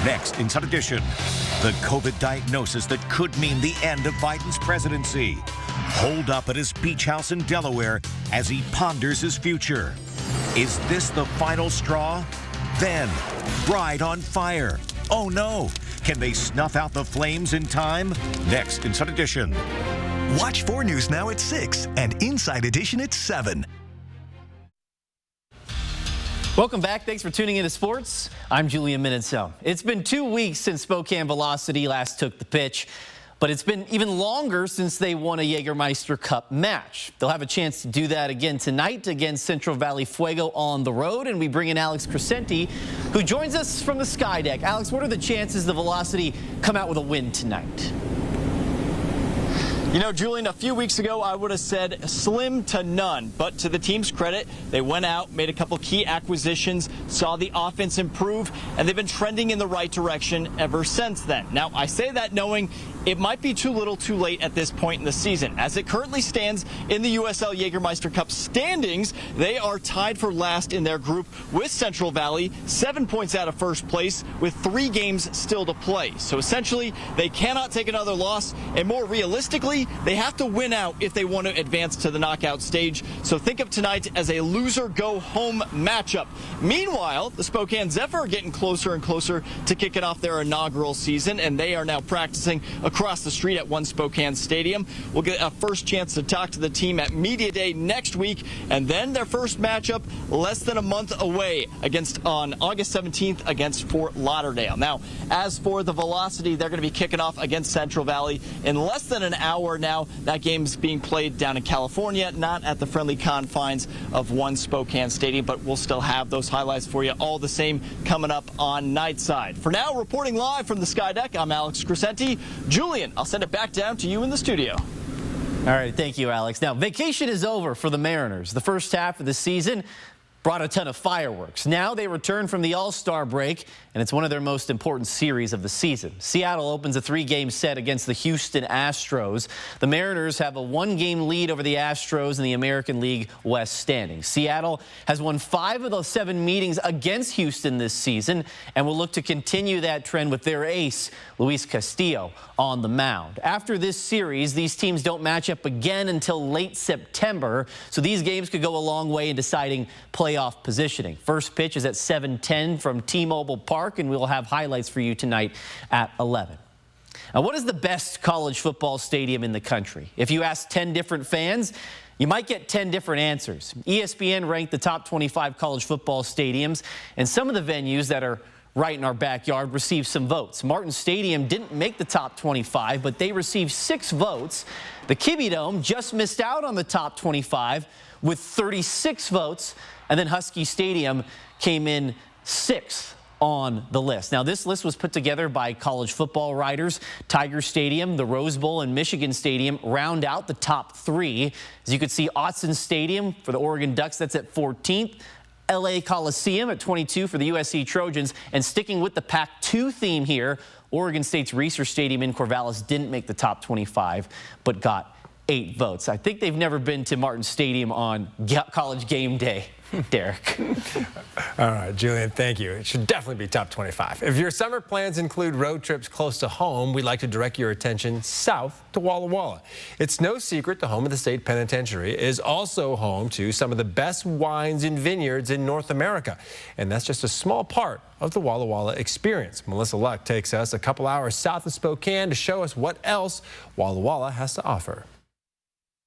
Next, Inside Edition, the COVID diagnosis that could mean the end of Biden's presidency. Holed up at his beach house in Delaware as he ponders his future. Is this the final straw? Then, bride on fire. Oh no! Can they snuff out the flames in time? Next, Inside Edition. Watch 4 News Now at 6 and Inside Edition at 7. Welcome back. Thanks for tuning into sports. I'm Julian Minitzel. It's been 2 weeks since Spokane Velocity last took the pitch, but it's been even longer since they won a Jägermeister Cup match. They'll have a chance to do that again tonight against Central Valley Fuego on the road, and we bring in Alex Crescenti, who joins us from the Sky Deck. Alex, what are the chances the Velocity come out with a win tonight? You know, Julian, a few weeks ago, I would have said slim to none. But to the team's credit, they went out, made a couple key acquisitions, saw the offense improve, and they've been trending in the right direction ever since then. Now, I say that knowing it might be too little too late at this point in the season. As it currently stands in the USL Jägermeister Cup standings, they are tied for last in their group with Central Valley, 7 points out of first place with 3 games still to play. So essentially, they cannot take another loss, and more realistically, they have to win out if they want to advance to the knockout stage. So think of tonight as a loser-go-home matchup. Meanwhile, the Spokane Zephyr are getting closer and closer to kicking off their inaugural season, and they are now practicing across the street at One Spokane Stadium. We'll get a first chance to talk to the team at Media Day next week, and then their first matchup less than a month away on August 17th against Fort Lauderdale. Now, as for the Velocity, they're going to be kicking off against Central Valley in less than an hour now. That game's being played down in California, not at the friendly confines of One Spokane Stadium, but we'll still have those highlights for you all the same coming up on Nightside. For now, reporting live from the Sky Deck, I'm Alex Crescenti. Julian, I'll send it back down to you in the studio. All right, thank you, Alex. Now, vacation is over for the Mariners. The first half of the season brought a ton of fireworks. Now they return from the All-Star break, and it's one of their most important series of the season. Seattle opens a 3-game set against the Houston Astros. The Mariners have a 1-game lead over the Astros in the American League West standings. Seattle has won 5 of the 7 meetings against Houston this season and will look to continue that trend with their ace, Luis Castillo, on the mound. After this series, these teams don't match up again until late September, so these games could go a long way in deciding playoff positioning. First pitch is at 7:10 from T-Mobile Park, and we'll have highlights for you tonight at 11. Now, what is the best college football stadium in the country? If you ask 10 different fans, you might get 10 different answers. ESPN ranked the top 25 college football stadiums, and some of the venues that are right in our backyard received some votes. Martin Stadium didn't make the top 25, but they received 6 votes. The Kibbe Dome just missed out on the top 25 with 36 votes, and then Husky Stadium came in 6th on the list. Now, this list was put together by college football writers. Tiger Stadium, the Rose Bowl, and Michigan Stadium round out the top 3. As you can see, Autzen Stadium for the Oregon Ducks, that's at 14th. LA Coliseum at 22 for the USC Trojans. And sticking with the Pac-2 theme here, Oregon State's Reser Stadium in Corvallis didn't make the top 25, but got 8 votes. I think they've never been to Martin Stadium on college game day. Derek. All right, Julian, thank you. It should definitely be top 25. If your summer plans include road trips close to home, we'd like to direct your attention south to Walla Walla. It's no secret the home of the state penitentiary is also home to some of the best wines and vineyards in North America. And that's just a small part of the Walla Walla experience. Melissa Luck takes us a couple hours south of Spokane to show us what else Walla Walla has to offer.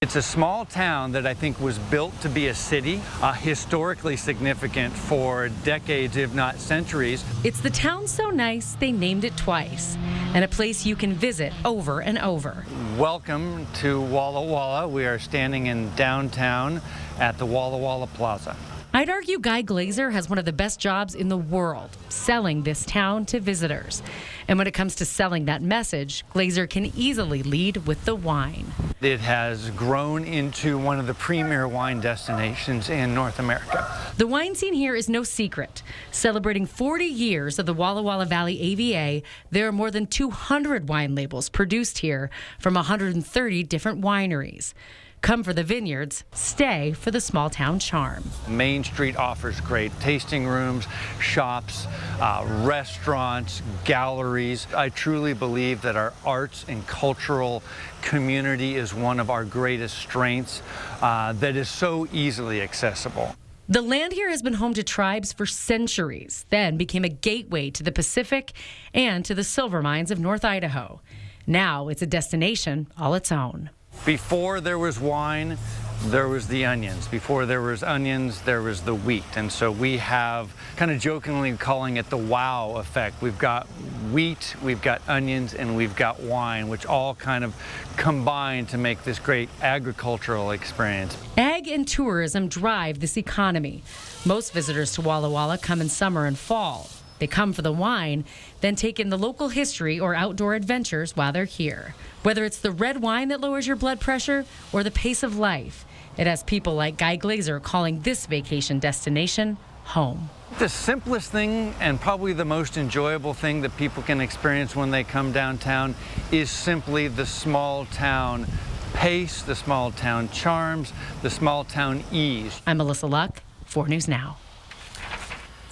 It's a small town that I think was built to be a city, historically significant for decades, if not centuries. It's the town so nice they named it twice, and a place you can visit over and over. Welcome to Walla Walla. We are standing in downtown at the Walla Walla Plaza. I'd argue Guy Glazer has one of the best jobs in the world, selling this town to visitors. And when it comes to selling that message, Glazer can easily lead with the wine. It has grown into one of the premier wine destinations in North America. The wine scene here is no secret. Celebrating 40 years of the Walla Walla Valley AVA, there are more than 200 wine labels produced here from 130 different wineries. Come for the vineyards, stay for the small town charm. Main Street offers great tasting rooms, shops, restaurants, galleries. I truly believe that our arts and cultural community is one of our greatest strengths that is so easily accessible. The land here has been home to tribes for centuries, then became a gateway to the Pacific and to the silver mines of North Idaho. Now it's a destination all its own. Before there was wine, there was the onions. Before there was onions, there was the wheat. And so we have, kind of jokingly calling it the wow effect. We've got wheat, we've got onions, and we've got wine, which all kind of combine to make this great agricultural experience. Ag and tourism drive this economy. Most visitors to Walla Walla come in summer and fall. They come for the wine, then take in the local history or outdoor adventures while they're here. Whether it's the red wine that lowers your blood pressure or the pace of life, it has people like Guy Glazer calling this vacation destination home. The simplest thing and probably the most enjoyable thing that people can experience when they come downtown is simply the small town pace, the small town charms, the small town ease. I'm Melissa Luck, 4 News Now.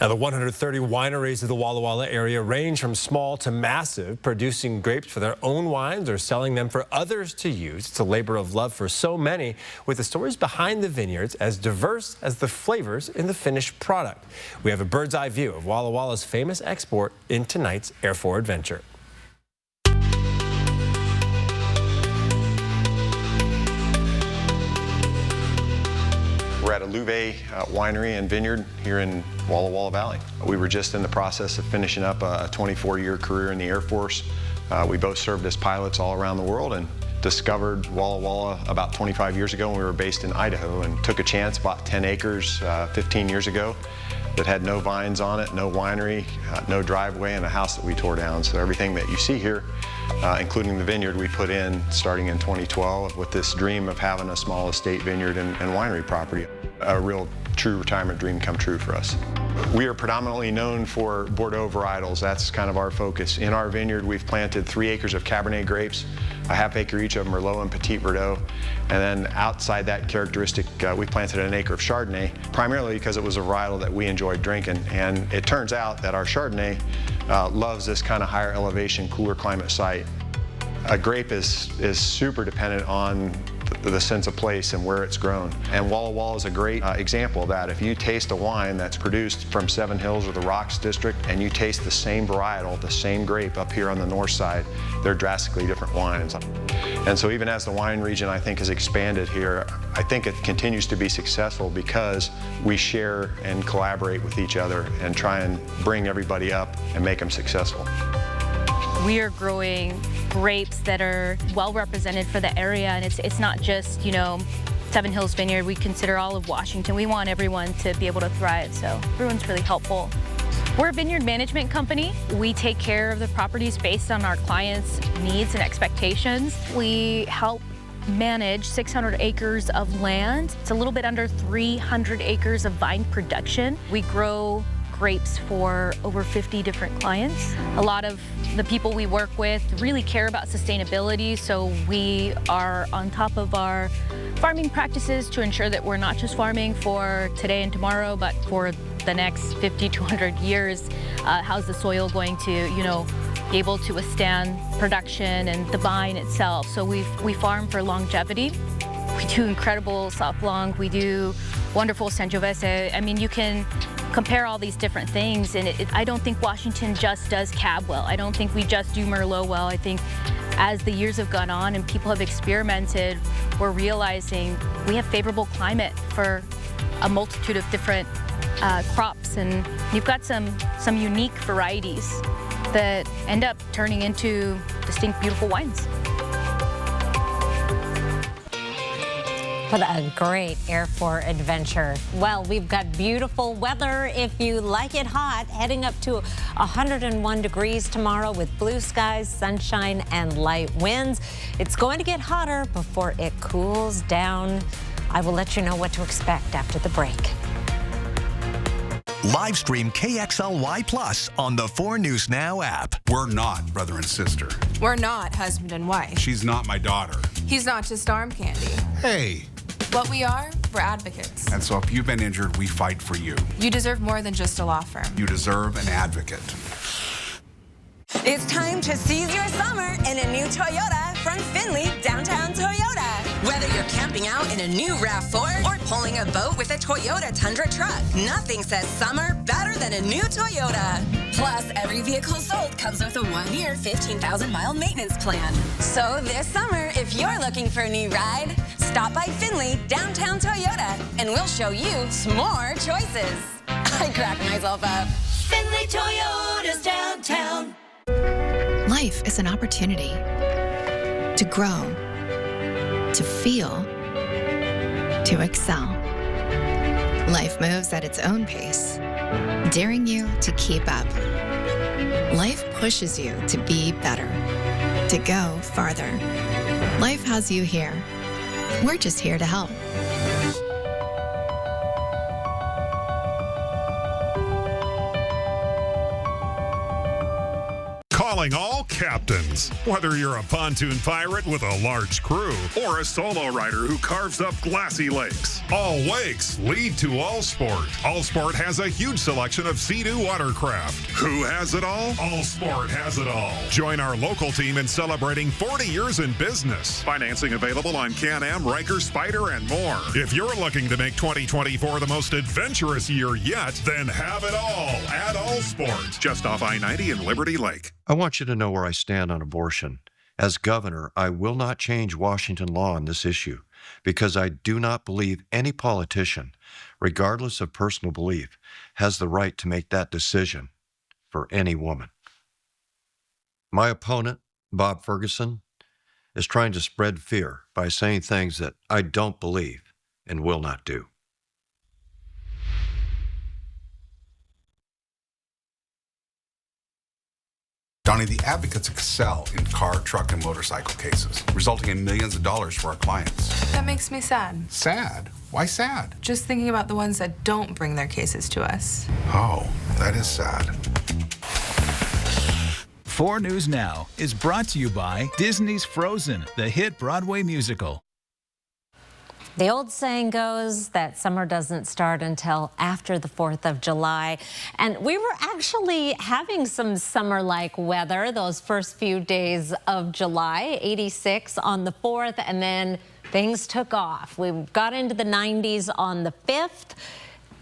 Now, the 130 wineries of the Walla Walla area range from small to massive, producing grapes for their own wines or selling them for others to use. It's a labor of love for so many, with the stories behind the vineyards as diverse as the flavors in the finished product. We have a bird's eye view of Walla Walla's famous export in tonight's Air 4 Adventure. We're at a Louvet winery and vineyard here in Walla Walla Valley. We were just in the process of finishing up a 24-year career in the Air Force. We both served as pilots all around the world and discovered Walla Walla about 25 years ago when we were based in Idaho, and took a chance, bought 10 acres 15 years ago that had no vines on it, no winery, no driveway, and a house that we tore down. So everything that you see here, including the vineyard, we put in starting in 2012 with this dream of having a small estate vineyard and winery property. A real true retirement dream come true for us. We are predominantly known for Bordeaux varietals. That's kind of our focus. In our vineyard, we've planted 3 acres of Cabernet grapes, a half acre each of Merlot and Petit Verdot. And then outside that characteristic, we planted an acre of Chardonnay, primarily because it was a varietal that we enjoyed drinking. And it turns out that our Chardonnay loves this kind of higher elevation, cooler climate site. A grape is super dependent on the sense of place and where it's grown. And Walla Walla is a great example of that. If you taste a wine that's produced from Seven Hills or the Rocks district, and you taste the same varietal, the same grape up here on the north side, they're drastically different wines. And so even as the wine region, I think, has expanded here, I think it continues to be successful because we share and collaborate with each other and try and bring everybody up and make them successful. We are growing grapes that are well represented for the area, and it's not just, you know, Seven Hills Vineyard. We consider all of Washington. We want everyone to be able to thrive, so everyone's really helpful. We're a vineyard management company. We take care of the properties based on our clients' needs and expectations. We help manage 600 acres of land. It's a little bit under 300 acres of vine production. We grow grapes for over 50 different clients. A lot of the people we work with really care about sustainability, so we are on top of our farming practices to ensure that we're not just farming for today and tomorrow, but for the next 50 to 100 years. How's the soil going to, be able to withstand production and the vine itself? So we farm for longevity. We do incredible Sauvignon. We do wonderful Sangiovese. I mean, you can compare all these different things, and I don't think Washington just does Cab well. I don't think we just do Merlot well. I think as the years have gone on and people have experimented, we're realizing we have favorable climate for a multitude of different crops, and you've got some unique varieties that end up turning into distinct, beautiful wines. What a great airport adventure. Well, we've got beautiful weather if you like it hot, heading up to 101 degrees tomorrow with blue skies, sunshine, and light winds. It's going to get hotter before it cools down. I will let you know what to expect after the break. Live stream KXLY Plus on the 4 News Now app. We're not brother and sister. We're not husband and wife. She's not my daughter. He's not just arm candy. Hey. What we are, we're advocates. And so if you've been injured, we fight for you. You deserve more than just a law firm. You deserve an advocate. It's time to seize your summer in a new Toyota from Findlay Downtown Toyota. Whether you're camping out in a new RAV4 or pulling a boat with a Toyota Tundra truck, nothing says summer better than a new Toyota. Plus, every vehicle sold comes with a 1-year, 15,000-mile maintenance plan. So this summer, if you're looking for a new ride, stop by Findlay Downtown Toyota and we'll show you some more choices. I crack myself up. Findlay Toyota's downtown. Life is an opportunity to grow, to feel, to excel. Life moves at its own pace, daring you to keep up. Life pushes you to be better, to go farther. Life has you here. We're just here to help. Calling all captains. Whether you're a pontoon pirate with a large crew or a solo rider who carves up glassy lakes, all lakes lead to Allsport. Allsport has a huge selection of Sea-Doo watercraft. Who has it all? Allsport has it all. Join our local team in celebrating 40 years in business. Financing available on Can-Am, Riker, Spyder, and more. If you're looking to make 2024 the most adventurous year yet, then have it all at Allsport. Just off I-90 in Liberty Lake. I want you to know where I stand on abortion. As governor, I will not change Washington law on this issue because I do not believe any politician, regardless of personal belief, has the right to make that decision for any woman. My opponent, Bob Ferguson, is trying to spread fear by saying things that I don't believe and will not do. Donnie, the advocates excel in car, truck, and motorcycle cases, resulting in millions of dollars for our clients. That makes me sad. Sad? Why sad? Just thinking about the ones that don't bring their cases to us. Oh, that is sad. 4 News Now is brought to you by Disney's Frozen, the hit Broadway musical. The old saying goes that summer doesn't start until after the 4th of July. And we were actually having some summer-like weather those first few days of July, 86 on the 4th, and then things took off. We got into the 90s on the 5th.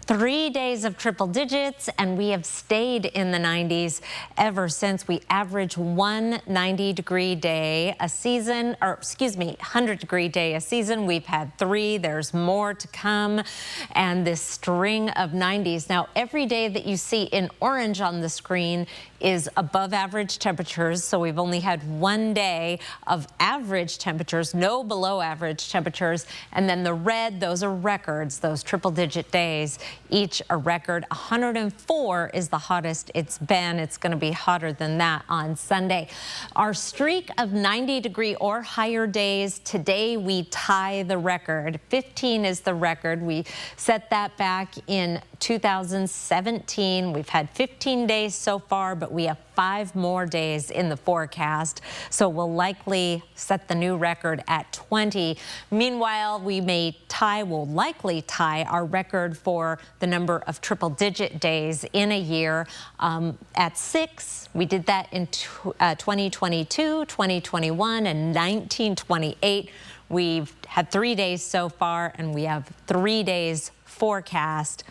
3 days of triple digits, and we have stayed in the 90s ever since. We average 1 90-degree day a season, or excuse me, 100-degree day a season. We've had 3. There's more to come, and this string of 90s. Now, every day that you see in orange on the screen is above average temperatures, so we've only had 1 day of average temperatures, no below average temperatures, and then the red, those are records, those triple-digit days. each a record. 104 is the hottest it's been. It's going to be hotter than that on Sunday. Our streak of 90-degree or higher days, today we tie the record. 15 is the record. We set that back in 2017. We've had 15 days so far, but we have 5 more days in the forecast. So we'll likely set the new record at 20. Meanwhile, we'll likely tie our record for the number of triple-digit days in a year at 6. We did that in 2022, 2021, and 1928. We've had 3 days so far, and we have 3 days forecast.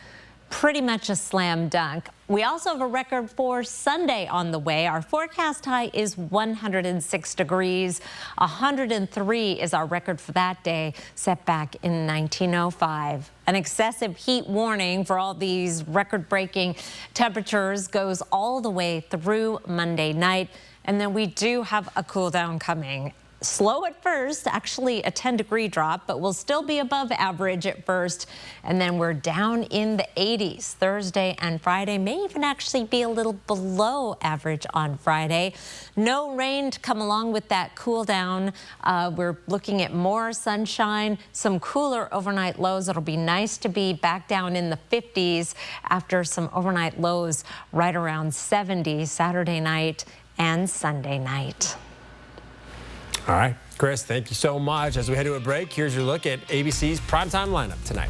Pretty much a slam dunk. We also have a record for Sunday on the way. Our forecast high is 106 degrees. 103 is our record for that day, set back in 1905. An excessive heat warning for all these record-breaking temperatures goes all the way through Monday night. And then we do have a cool down coming. Slow at first, actually a 10-degree drop, but we'll still be above average at first. And then we're down in the 80s Thursday and Friday, may even actually be a little below average on Friday. No rain to come along with that cool down. We're looking at more sunshine, some cooler overnight lows. It'll be nice to be back down in the 50s after some overnight lows right around 70 Saturday night and Sunday night. All right, Chris, thank you so much. As we head to a break, here's your look at ABC's primetime lineup tonight.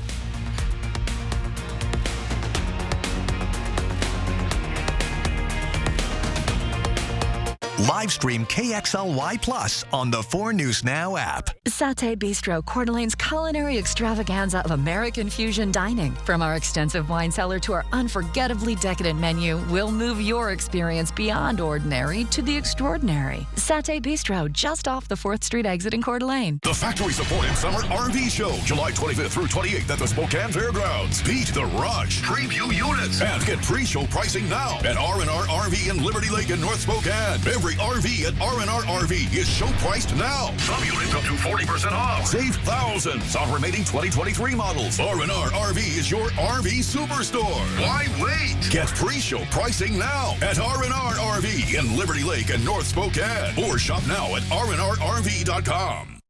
Live stream KXLY Plus on the 4 News Now app. Satay Bistro, Coeur d'Alene's culinary extravaganza of American fusion dining. From our extensive wine cellar to our unforgettably decadent menu, we'll move your experience beyond ordinary to the extraordinary. Satay Bistro, just off the 4th Street exit in Coeur d'Alene. The factory supported Summer RV Show, July 25th through 28th at the Spokane Fairgrounds. Beat the rush. Preview units. And get pre-show pricing now at R&R RV in Liberty Lake in North Spokane. Every RV at R&R RV is show priced now. Some units up to 40% off. Save thousands on remaining 2023 models. R&R RV is your RV superstore. Why wait? Get pre-show pricing now at R&R RV in Liberty Lake and North Spokane. Or shop now at rnrrv.com.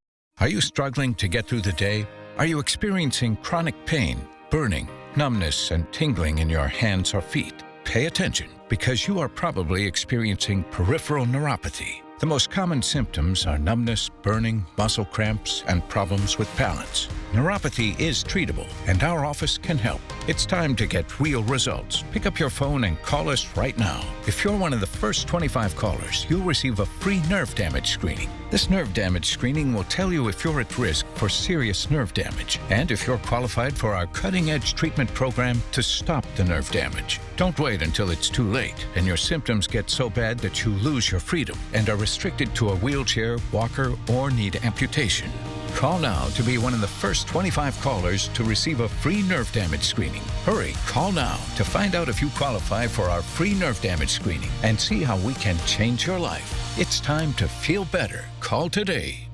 Are you struggling to get through the day? Are you experiencing chronic pain, burning, numbness, and tingling in your hands or feet? Pay attention, because you are probably experiencing peripheral neuropathy. The most common symptoms are numbness, burning, muscle cramps, and problems with balance. Neuropathy is treatable, and our office can help. It's time to get real results. Pick up your phone and call us right now. If you're one of the first 25 callers, you'll receive a free nerve damage screening. This nerve damage screening will tell you if you're at risk for serious nerve damage and if you're qualified for our cutting-edge treatment program to stop the nerve damage. Don't wait until it's too late and your symptoms get so bad that you lose your freedom and are restricted to a wheelchair, walker, or need amputation. Call now to be one of the first 25 callers to receive a free nerve damage screening. Hurry, call now to find out if you qualify for our free nerve damage screening and see how we can change your life. It's time to feel better. Call today.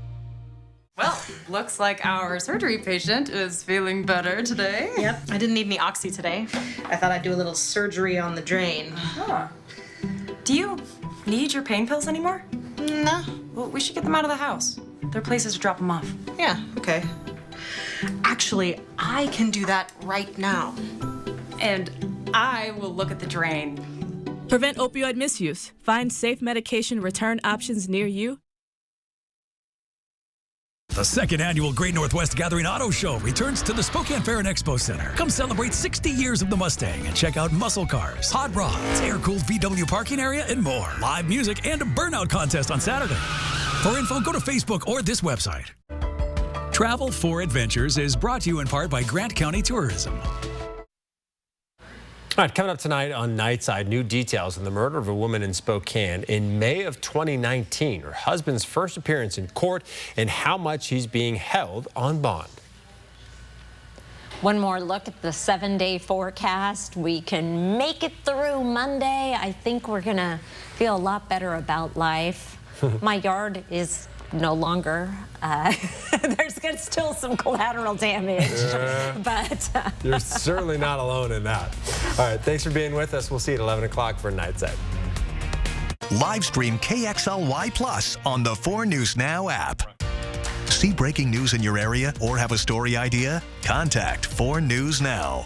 Well, looks like our surgery patient is feeling better today. Yep, I didn't need any oxy today. I thought I'd do a little surgery on the drain. Huh. Do you need your pain pills anymore? No. Well, we should get them out of the house. There are places to drop them off. Yeah, okay. Actually, I can do that right now. And I will look at the drain. Prevent opioid misuse. Find safe medication return options near you. The second annual Great Northwest Gathering Auto Show returns to the Spokane Fair and Expo Center. Come celebrate 60 years of the Mustang and check out muscle cars, hot rods, air-cooled VW parking area, and more. Live music and a burnout contest on Saturday. For info, go to Facebook or this website. Travel for Adventures is brought to you in part by Grant County Tourism. All right, coming up tonight on Nightside, new details on the murder of a woman in Spokane in May of 2019, her husband's first appearance in court, and how much he's being held on bond. One more look at the 7-day forecast. We can make it through Monday. I think we're going to feel a lot better about life. My yard is no longer. There's still some collateral damage, but you're certainly not alone in that. All right, thanks for being with us. We'll see you at 11 o'clock for Nightside. Live stream KXLY Plus on the 4 News Now app. See breaking news in your area or have a story idea? Contact 4 News Now.